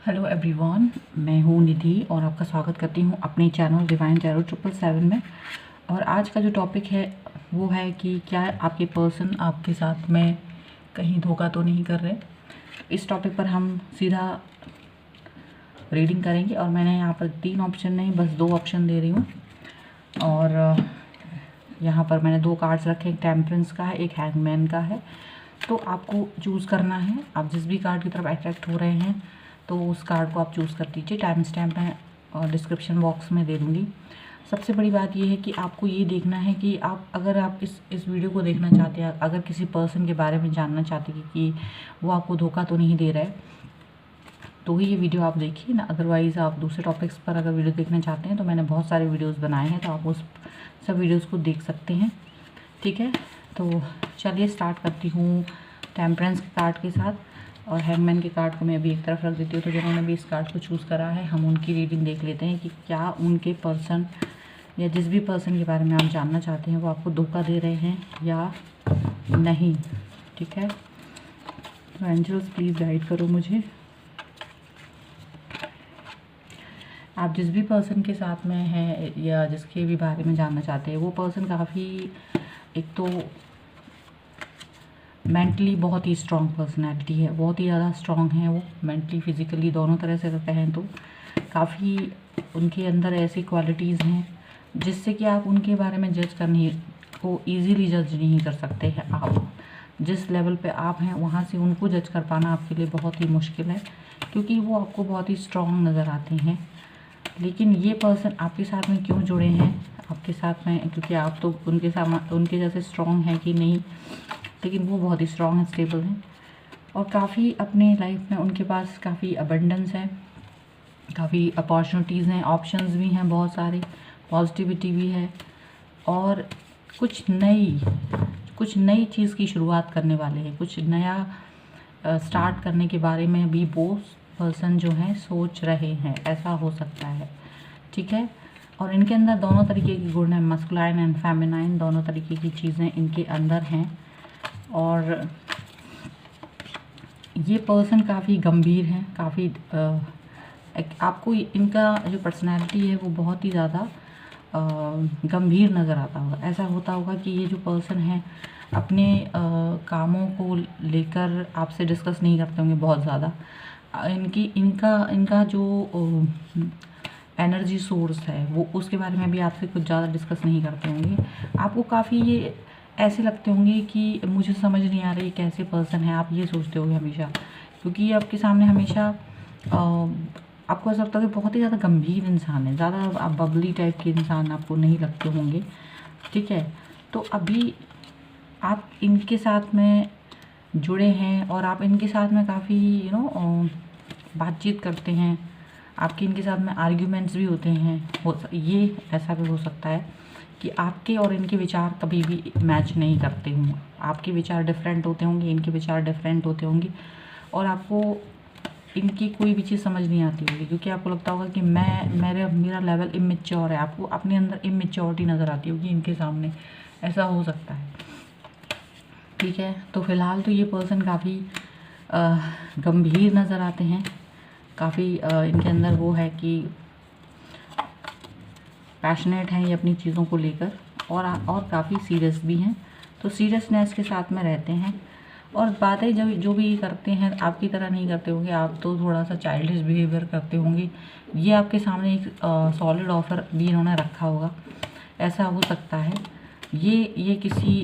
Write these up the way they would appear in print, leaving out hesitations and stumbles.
Hello everyone, मैं हूँ निधि और आपका स्वागत करती हूँ अपने चैनल डिवाइन टैरो 777 में। और आज का जो टॉपिक है वो है कि क्या आपके पर्सन आपके साथ में कहीं धोखा तो नहीं कर रहे। इस टॉपिक पर हम सीधा रीडिंग करेंगे और मैंने यहाँ पर 3 ऑप्शन नहीं बस 2 ऑप्शन दे रही हूँ। और यहाँ पर मैंने 2 कार्ड्स रखे, एक टेम्परेंस का है, एक हैंगमैन का है। तो आपको चूज़ करना है, आप जिस भी कार्ड की तरफ अट्रैक्ट हो रहे हैं तो उस कार्ड को आप चूज़ कर दीजिए। टाइम स्टैम्प मैं डिस्क्रिप्शन बॉक्स में दे दूँगी। सबसे बड़ी बात यह है कि आपको ये देखना है कि अगर आप इस वीडियो को देखना चाहते हैं, अगर किसी पर्सन के बारे में जानना चाहते हैं कि वो आपको धोखा तो नहीं दे रहा है, तो ही ये वीडियो आप देखिए ना। अदरवाइज़ आप दूसरे टॉपिक्स पर अगर वीडियो देखना चाहते हैं तो मैंने बहुत सारे वीडियोज़ बनाए हैं, तो आप उस सब वीडियोज़ को देख सकते हैं। ठीक है, तो चलिए स्टार्ट करती हूँ टेम्परेंस के कार्ड के साथ। और हैंगमैन के कार्ड को मैं अभी एक तरफ रख देती हूँ। तो जिन्होंने भी इस कार्ड को चूज़ करा है, हम उनकी रीडिंग देख लेते हैं कि क्या उनके पर्सन या जिस भी पर्सन के बारे में आप जानना चाहते हैं वो आपको धोखा दे रहे हैं या नहीं। ठीक है, तो एंजल्स प्लीज़ गाइड करो मुझे। आप जिस भी पर्सन के साथ में हैं या जिसके भी बारे में जानना चाहते हैं, वो पर्सन काफ़ी, एक तो मेंटली बहुत ही स्ट्रॉन्ग पर्सनैलिटी है, बहुत ही ज़्यादा स्ट्रॉन्ग है वो, मेंटली फिज़िकली दोनों तरह से अगर कहें तो। काफ़ी उनके अंदर ऐसी क्वालिटीज़ हैं जिससे कि आप उनके बारे में जज करने को ईज़िली जज नहीं कर सकते हैं। आप जिस लेवल पे आप हैं वहाँ से उनको जज कर पाना आपके लिए बहुत ही मुश्किल है, क्योंकि वो आपको बहुत ही स्ट्रॉन्ग नज़र आते हैं। लेकिन ये पर्सन आपके साथ में क्यों जुड़े हैं आपके साथ में, क्योंकि आप तो उनके जैसे स्ट्रॉन्ग हैं कि नहीं, लेकिन वो बहुत ही स्ट्रॉन्ग है, स्टेबल हैं। और काफ़ी अपने लाइफ में उनके पास काफ़ी अबंडेंस है, काफ़ी अपॉर्चुनिटीज़ हैं, ऑप्शंस भी हैं बहुत सारे, पॉजिटिविटी भी है। और कुछ नई चीज़ की शुरुआत करने वाले हैं, कुछ नया स्टार्ट करने के बारे में भी वो पर्सन जो है सोच रहे हैं, ऐसा हो सकता है। ठीक है, और इनके अंदर दोनों तरीके के गुण हैं, मस्कुलाइन एंड फेमिनाइन, दोनों तरीके की चीज़ें इनके अंदर हैं। और ये पर्सन काफ़ी गंभीर हैं, काफ़ी आपको इनका जो पर्सनैलिटी है वो बहुत ही ज़्यादा गंभीर नज़र आता होगा। ऐसा होता होगा कि ये जो पर्सन है अपने कामों को लेकर आपसे डिस्कस नहीं करते होंगे बहुत ज़्यादा। इनका जो एनर्जी सोर्स है वो, उसके बारे में भी आपसे कुछ ज़्यादा डिस्कस नहीं करते होंगे। आपको काफ़ी ये ऐसे लगते होंगे कि मुझे समझ नहीं आ रही कैसे पर्सन है, आप ये सोचते होंगे हमेशा, क्योंकि ये आपके सामने हमेशा आपको ऐसा लगता है कि बहुत ही ज़्यादा गंभीर इंसान है, ज़्यादा आप बबली टाइप के इंसान आपको नहीं लगते होंगे। ठीक है, तो अभी आप इनके साथ में जुड़े हैं और आप इनके साथ में काफ़ी बातचीत करते हैं, आपके इनके साथ में आर्ग्यूमेंट्स भी होते हैं। ये ऐसा भी हो सकता है कि आपके और इनके विचार कभी भी मैच नहीं करते हों, आपके विचार डिफरेंट होते होंगे, इनके विचार डिफरेंट होते होंगे, और आपको इनकी कोई भी चीज़ समझ नहीं आती होगी, क्योंकि आपको लगता होगा कि मेरा लेवल इमेच्योर है, आपको अपने अंदर इमेच्योरिटी नज़र आती होगी इनके सामने, ऐसा हो सकता है। ठीक है, तो फ़िलहाल तो ये पर्सन काफ़ी गंभीर नज़र आते हैं, काफ़ी इनके अंदर वो है कि पैशनेट हैं ये अपनी चीज़ों को लेकर, और काफ़ी सीरियस भी हैं, तो सीरियसनेस के साथ में रहते हैं। और बातें जो भी करते हैं आपकी तरह नहीं करते होंगे, आप तो थोड़ा सा चाइल्डिश बिहेवियर करते होंगे। ये आपके सामने एक सॉलिड ऑफ़र भी इन्होंने रखा होगा, ऐसा हो सकता है। ये किसी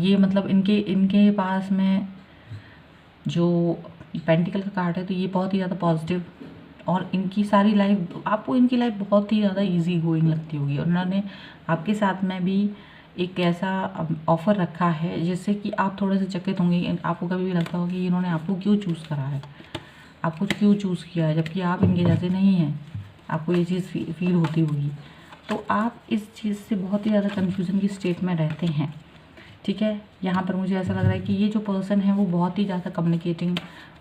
ये मतलब इनके पास में जो पेंटिकल का कार्ड है, तो ये बहुत ही ज़्यादा पॉजिटिव, और इनकी सारी लाइफ, आपको इनकी लाइफ बहुत ही ज़्यादा इजी गोइंग लगती होगी। और उन्होंने आपके साथ में भी एक ऐसा ऑफ़र रखा है जिससे कि आप थोड़े से चकित होंगे। आपको कभी भी लगता होगा कि इन्होंने आपको क्यों चूज़ करा है, आपको क्यों चूज़ किया है, जबकि आप इनके जैसे नहीं हैं, आपको ये चीज़ फील होती होगी। तो आप इस चीज़ से बहुत ही ज़्यादा कन्फ्यूज़न की स्टेट में रहते हैं। ठीक है, यहाँ पर मुझे ऐसा लग रहा है कि ये जो पर्सन है वो बहुत ही ज़्यादा कम्युनिकेटिंग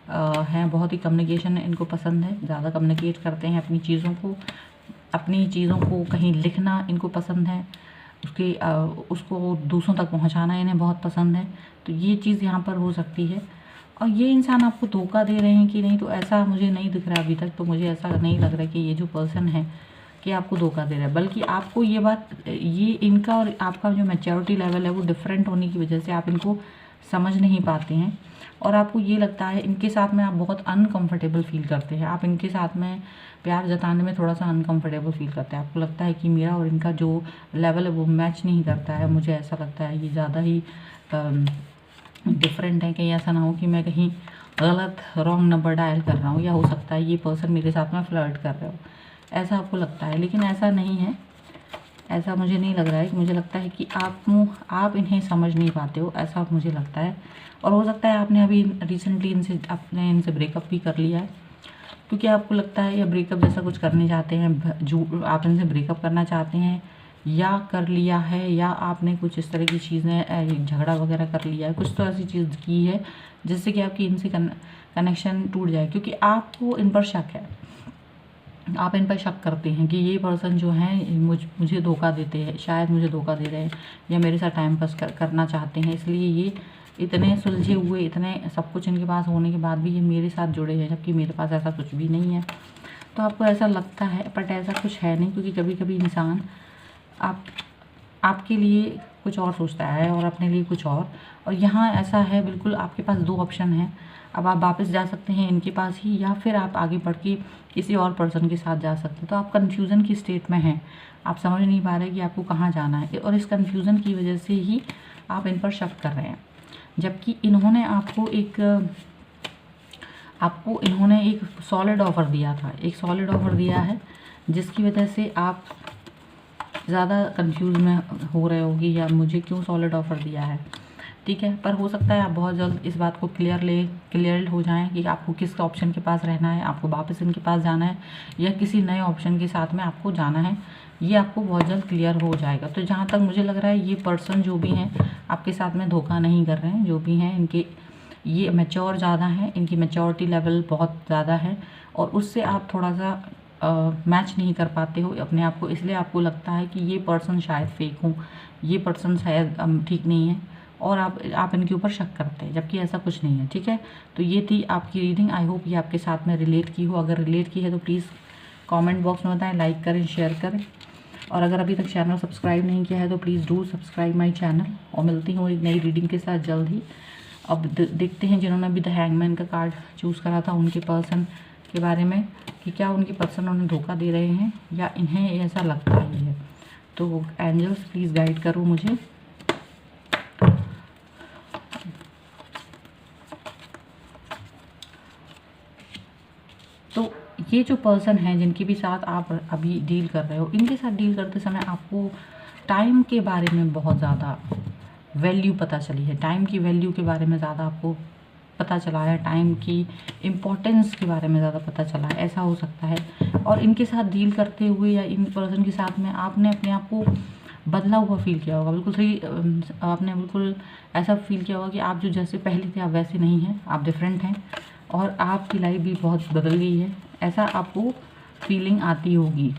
हैं, बहुत ही कम्युनिकेशन इनको पसंद है, ज़्यादा कम्युनिकेट करते हैं अपनी चीज़ों को कहीं लिखना इनको पसंद है, उसको दूसरों तक पहुंचाना इन्हें बहुत पसंद है। तो ये चीज़ यहाँ पर हो सकती है। और ये इंसान आपको धोखा दे रहे हैं कि नहीं, तो ऐसा मुझे नहीं दिख रहा अभी तक। तो मुझे ऐसा नहीं लग रहा कि ये जो पर्सन है कि आपको धोखा दे रहा है, बल्कि आपको ये बात, ये इनका और आपका जो मैच्योरिटी लेवल है वो डिफरेंट होने की वजह से आप इनको समझ नहीं पाते हैं। और आपको ये लगता है इनके साथ में आप बहुत अनकंफर्टेबल फील करते हैं। आप इनके साथ में प्यार जताने में थोड़ा सा अनकंफर्टेबल फील करते हैं। आपको लगता है कि मेरा और इनका जो लेवल है वो मैच नहीं करता है। मुझे ऐसा लगता है ये ज़्यादा ही डिफरेंट है। कहीं ऐसा ना हो कि मैं कहीं गलत रॉन्ग नंबर डायल कर रहा हूँ, या हो सकता है ये पर्सन मेरे साथ में फ्लर्ट कर रहे हो, ऐसा आपको लगता है। लेकिन ऐसा नहीं है, ऐसा मुझे नहीं लग रहा है। मुझे लगता है कि आप इन्हें समझ नहीं पाते हो, ऐसा मुझे लगता है। और हो सकता है आपने अभी रिसेंटली इनसे ब्रेकअप भी कर लिया है, क्योंकि आपको लगता है या ब्रेकअप जैसा कुछ करने चाहते हैं, जो आप इनसे ब्रेकअप करना चाहते हैं या कर लिया है, या आपने कुछ इस तरह की चीज़ें झगड़ा वगैरह कर लिया है, कुछ तो ऐसी चीज़ की है जिससे कि आपकी इनसे कनेक्शन टूट जाए, क्योंकि आपको इन पर शक है। आप इन पर शक करते हैं कि ये पर्सन जो है मुझे धोखा देते हैं, शायद मुझे धोखा दे रहे हैं या मेरे साथ टाइम पास करना चाहते हैं, इसलिए ये इतने सुलझे हुए, इतने सब कुछ इनके पास होने के बाद भी ये मेरे साथ जुड़े हैं, जबकि मेरे पास ऐसा कुछ भी नहीं है। तो आपको ऐसा लगता है, बट ऐसा कुछ है नहीं, क्योंकि कभी कभी इंसान आपके लिए कुछ और सोचता है और अपने लिए कुछ और यहाँ ऐसा है बिल्कुल। आपके पास दो ऑप्शन हैं। अब आप वापस जा सकते हैं इनके पास ही, या फिर आप आगे बढ़ के किसी और पर्सन के साथ जा सकते हैं। तो आप कन्फ्यूज़न की स्टेट में हैं, आप समझ नहीं पा रहे कि आपको कहाँ जाना है, और इस कन्फ्यूज़न की वजह से ही आप इन पर शक कर रहे हैं। जबकि इन्होंने इन्होंने एक सॉलिड ऑफ़र दिया था, एक सॉलिड ऑफ़र दिया है, जिसकी वजह से आप ज़्यादा कंफ्यूज में हो रहे होगी या मुझे क्यों सॉलिड ऑफ़र दिया है। ठीक है, पर हो सकता है आप बहुत जल्द इस बात को क्लियर हो जाएं कि आपको किस ऑप्शन के पास रहना है, आपको वापस इनके पास जाना है या किसी नए ऑप्शन के साथ में आपको जाना है। ये आपको बहुत जल्द क्लियर हो जाएगा। तो जहाँ तक मुझे लग रहा है, ये पर्सन जो भी हैं आपके साथ में धोखा नहीं कर रहे हैं, जो भी हैं इनके ये मैच्योर ज़्यादा हैं, इनकी मैच्योरिटी लेवल बहुत ज़्यादा है, और उससे आप थोड़ा सा मैच नहीं कर पाते हो अपने आप को, इसलिए आपको लगता है कि ये पर्सन शायद फेक हो, ये पर्सन शायद ठीक नहीं है, और आप इनके ऊपर शक करते हैं, जबकि ऐसा कुछ नहीं है। ठीक है, तो ये थी आपकी रीडिंग। आई होप ये आपके साथ में रिलेट की हो। अगर रिलेट की है तो प्लीज़ कमेंट बॉक्स में बताएं, लाइक करें, शेयर करें, और अगर अभी तक चैनल सब्सक्राइब नहीं किया है तो please do subscribe my channel. और मिलती हूँ एक नई रीडिंग के साथ जल्द ही। अब देखते हैं जिन्होंने अभी द हैंगमैन का कार्ड चूज़ करा था, उनके पर्सन के बारे में, कि क्या उनके पर्सन उन्हें धोखा दे रहे हैं या इन्हें ऐसा लगता है। तो एंजल्स प्लीज़ गाइड करो मुझे। तो ये जो पर्सन है जिनके भी साथ आप अभी डील कर रहे हो, इनके साथ डील करते समय आपको टाइम के बारे में बहुत ज़्यादा वैल्यू पता चली है। टाइम की वैल्यू के बारे में ज़्यादा आपको पता चला है, टाइम की इम्पोर्टेंस के बारे में ज़्यादा पता चला है, ऐसा हो सकता है। और इनके साथ डील करते हुए या इन पर्सन के साथ में आपने अपने आप को बदला हुआ फील किया होगा। बिल्कुल सही, आपने बिल्कुल ऐसा फील किया होगा कि आप जो जैसे पहले थे आप वैसे नहीं हैं, आप डिफरेंट हैं, और आपकी लाइफ भी बहुत बदल गई है, ऐसा आपको फीलिंग आती होगी।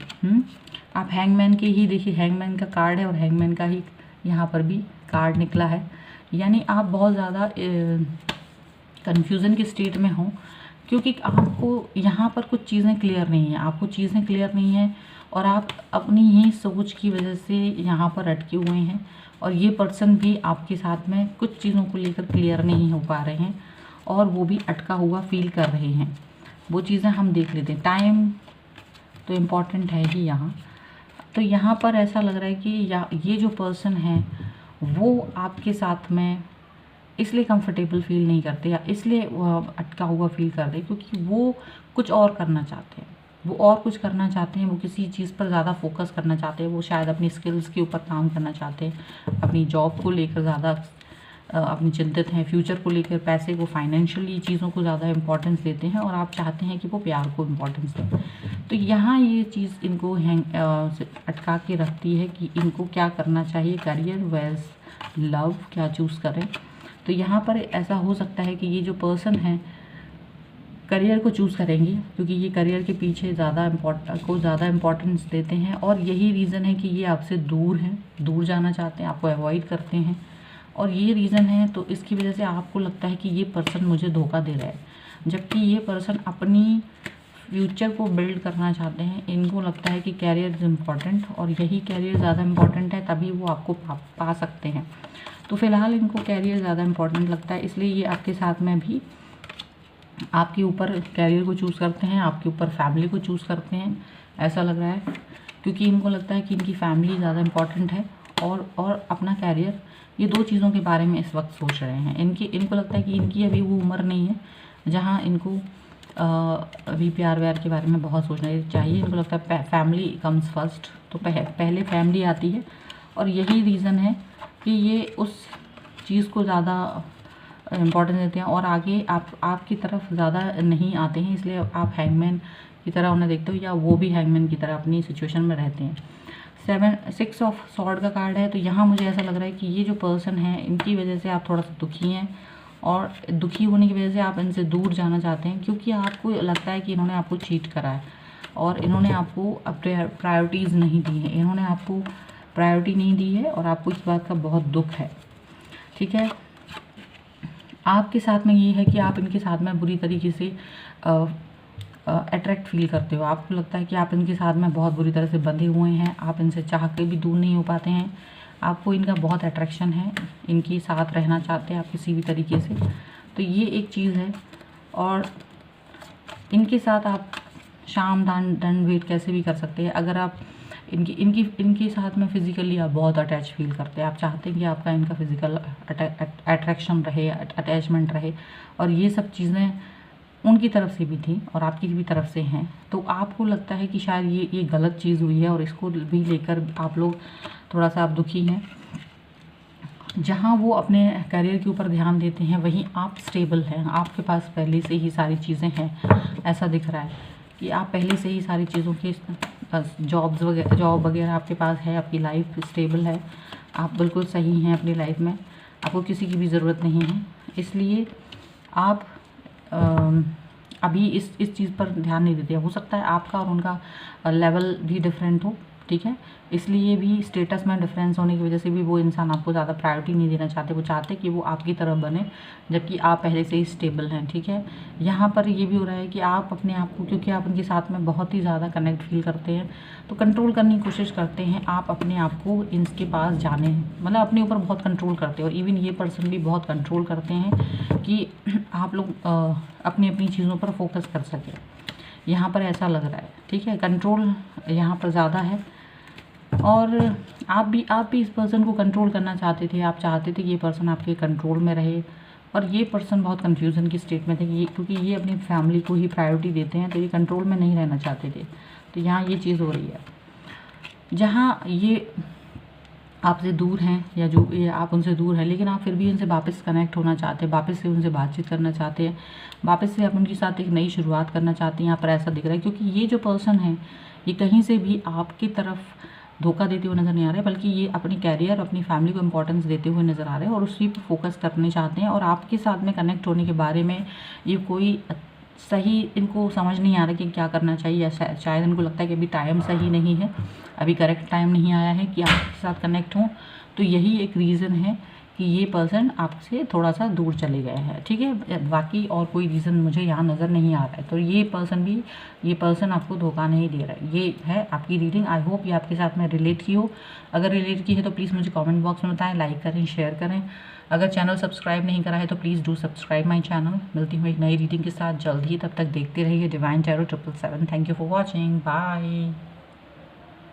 आप हैंगमैन के ही देखिए, हैंगमैन का कार्ड है और हैंगमैन का ही यहाँ पर भी कार्ड निकला है, यानी आप बहुत ज़्यादा कन्फ्यूज़न की स्टेट में हो, क्योंकि आपको यहाँ पर कुछ चीज़ें क्लियर नहीं हैं, आपको चीज़ें क्लियर नहीं हैं, और आप अपनी ही सोच की वजह से यहाँ पर अटके हुए हैं। और ये पर्सन भी आपके साथ में कुछ चीज़ों को लेकर क्लियर नहीं हो पा रहे हैं, और वो भी अटका हुआ फील कर रहे हैं। वो चीज़ें हम देख लेते हैं। टाइम तो इम्पॉर्टेंट है ही यहाँ। तो यहाँ पर ऐसा लग रहा है कि ये जो पर्सन है वो आपके साथ में इसलिए कंफर्टेबल फील नहीं करते, या इसलिए अटका हुआ फील कर रहे, क्योंकि वो कुछ और करना चाहते हैं, वो और कुछ करना चाहते हैं, वो किसी चीज़ पर ज़्यादा फोकस करना चाहते हैं, वो शायद अपनी स्किल्स के ऊपर काम करना चाहते हैं, अपनी जॉब को लेकर ज़्यादा अपनी चिंतित हैं, फ्यूचर को लेकर, पैसे को, फाइनेंशियली चीज़ों को ज़्यादा इंपॉर्टेंस देते हैं, और आप चाहते हैं कि वो प्यार को इम्पोर्टेंस दें। तो यहाँ ये चीज़ इनको अटका के रखती है कि इनको क्या करना चाहिए, करियर वेल्थ लव क्या चूज़ करें। तो यहाँ पर ऐसा हो सकता है कि ये जो पर्सन है करियर को चूज़ करेंगे, क्योंकि ये करियर के पीछे ज़्यादा इम्पोर्टेंस देते हैं, और यही रीज़न है कि ये आपसे दूर हैं, दूर जाना चाहते हैं, आपको अवॉइड करते हैं, और ये रीज़न है, तो इसकी वजह से आपको लगता है कि ये पर्सन मुझे धोखा दे रहा है, जबकि ये पर्सन अपनी फ्यूचर को बिल्ड करना चाहते हैं। इनको लगता है कि कैरियर इज़ इम्पॉर्टेंट, और यही कैरियर ज़्यादा इम्पॉर्टेंट है, तभी वो आपको पा सकते हैं। तो फ़िलहाल इनको कैरियर ज़्यादा इम्पॉर्टेंट लगता है, इसलिए ये आपके साथ में भी आपके ऊपर कैरियर को चूज़ करते हैं, आपके ऊपर फैमिली को चूज़ करते हैं, ऐसा लग रहा है। क्योंकि इनको लगता है कि इनकी फैमिली ज़्यादा इम्पॉर्टेंट है और अपना कैरियर, ये दो चीज़ों के बारे में इस वक्त सोच रहे हैं। इनको लगता है कि इनकी अभी वो उम्र नहीं है जहाँ इनको अभी प्यार व्यार के बारे में बहुत सोचना चाहिए। इनको लगता है फैमिली कम्स फर्स्ट, तो पहले फैमिली आती है, और यही रीज़न है कि ये उस चीज़ को ज़्यादा इम्पोर्टेंस देते हैं और आगे आपकी तरफ ज़्यादा नहीं आते हैं, इसलिए आप हैंगमैन की तरह उन्हें देखते हो, या वो भी हैंगमैन की तरह अपनी सिचुएशन में रहते हैं। 6 ऑफ सॉर्ड का कार्ड है, तो यहाँ मुझे ऐसा लग रहा है कि ये जो पर्सन है, इनकी वजह से आप थोड़ा सा दुखी हैं, और दुखी होने की वजह से आप इनसे दूर जाना चाहते हैं, क्योंकि आपको लगता है कि इन्होंने आपको चीट करा है और इन्होंने आपको प्रायोरिटीज़ नहीं दी है, इन्होंने आपको प्रायोरिटी नहीं दी है, और आपको इस बात का बहुत दुख है। ठीक है, आपके साथ में ये है कि आप इनके साथ में बुरी तरीके से अट्रैक्ट फील करते हो। आपको लगता है कि आप इनके साथ में बहुत बुरी तरह से बंधे हुए हैं, आप इनसे चाह के भी दूर नहीं हो पाते हैं, आपको इनका बहुत अट्रैक्शन है, इनके साथ रहना चाहते हैं आप किसी भी तरीके से। तो ये एक चीज़ है, और इनके साथ आप शाम दंड वेट कैसे भी कर सकते हैं। अगर आप इनके साथ में फ़िज़िकली आप बहुत अटैच फील करते हैं, आप चाहते हैं कि आपका इनका फ़िज़िकल अट्रैक्शन रहे, अटैचमेंट रहे, और ये सब चीज़ें उनकी तरफ से भी थी और आपकी भी तरफ से हैं। तो आपको लगता है कि शायद ये गलत चीज़ हुई है, और इसको भी लेकर आप लोग थोड़ा सा आप दुखी हैं। जहाँ वो अपने करियर के ऊपर ध्यान देते हैं, वहीं आप स्टेबल हैं, आपके पास पहले से ही सारी चीज़ें हैं। ऐसा दिख रहा है कि आप पहले से ही सारी चीज़ों के जॉब वगैरह आपके पास है, आपकी लाइफ स्टेबल है, आप बिल्कुल सही हैं अपनी लाइफ में, आपको किसी की भी ज़रूरत नहीं है। इसलिए आप अभी इस चीज़ पर ध्यान नहीं देते। हो सकता है आपका और उनका लेवल भी डिफरेंट हो, ठीक है, इसलिए भी स्टेटस में डिफरेंस होने की वजह से भी वो इंसान आपको ज़्यादा प्रायोरिटी नहीं देना चाहते। वो चाहते कि वो आपकी तरफ बने, जबकि आप पहले से ही स्टेबल हैं। ठीक है, यहाँ पर ये भी हो रहा है कि आप अपने आप को, क्योंकि आप उनके साथ में बहुत ही ज़्यादा कनेक्ट फील करते हैं, तो कंट्रोल करने की कोशिश करते हैं आप अपने आप को इनके पास जाने, मतलब अपने ऊपर बहुत कंट्रोल करते हैं। और इवन ये पर्सन भी बहुत कंट्रोल करते हैं कि आप लोग अपनी अपनी चीज़ों पर फोकस कर सकें। यहाँ पर ऐसा लग रहा है, ठीक है, कंट्रोल यहाँ पर ज़्यादा है। और आप भी इस पर्सन को कंट्रोल करना चाहते थे, आप चाहते थे कि ये पर्सन आपके कंट्रोल में रहे, और ये पर्सन बहुत कंफ्यूजन की स्टेट में थे कि क्योंकि ये अपनी फैमिली को ही प्रायोरिटी देते हैं, तो ये कंट्रोल में नहीं रहना चाहते थे। तो यहाँ ये चीज़ हो रही है, जहाँ ये आपसे दूर हैं, या जो ये आप उनसे दूर हैं, लेकिन आप फिर भी उनसे वापस कनेक्ट होना चाहते हैं, वापस से उनसे बातचीत करना चाहते हैं, वापस से आप उनके साथ एक नई शुरुआत करना चाहते हैं। यहाँ पर ऐसा दिख रहा है, क्योंकि ये जो पर्सन है, ये कहीं से भी आपकी तरफ धोखा देते हुए नज़र नहीं आ रहे, बल्कि ये अपनी कैरियर, अपनी फैमिली को इम्पोर्टेंस देते हुए नज़र आ रहे हैं, और उसी पर फोकस करने चाहते हैं। और आपके साथ में कनेक्ट होने के बारे में ये कोई सही इनको समझ नहीं आ रहा कि क्या करना चाहिए, या शायद इनको लगता है कि अभी टाइम सही नहीं है, अभी करेक्ट टाइम नहीं आया है कि आपके साथ कनेक्ट हों। तो यही एक रीज़न है कि ये पर्सन आपसे थोड़ा सा दूर चले गए हैं, ठीक है, बाकी और कोई रीज़न मुझे यहाँ नज़र नहीं आ रहा है। तो ये पर्सन आपको धोखा नहीं दे रहा है। ये है आपकी रीडिंग। आई होप ये आपके साथ में रिलेट की हो। अगर रिलेट की है तो प्लीज़ मुझे कमेंट बॉक्स में बताएं, लाइक करें, शेयर करें। अगर चैनल सब्सक्राइब नहीं करा है तो please do subscribe my channel. मिलती हूँ एक नई रीडिंग के साथ जल्द ही, तब तक देखते रहिए divine tarot 777। Thank you for watching, bye.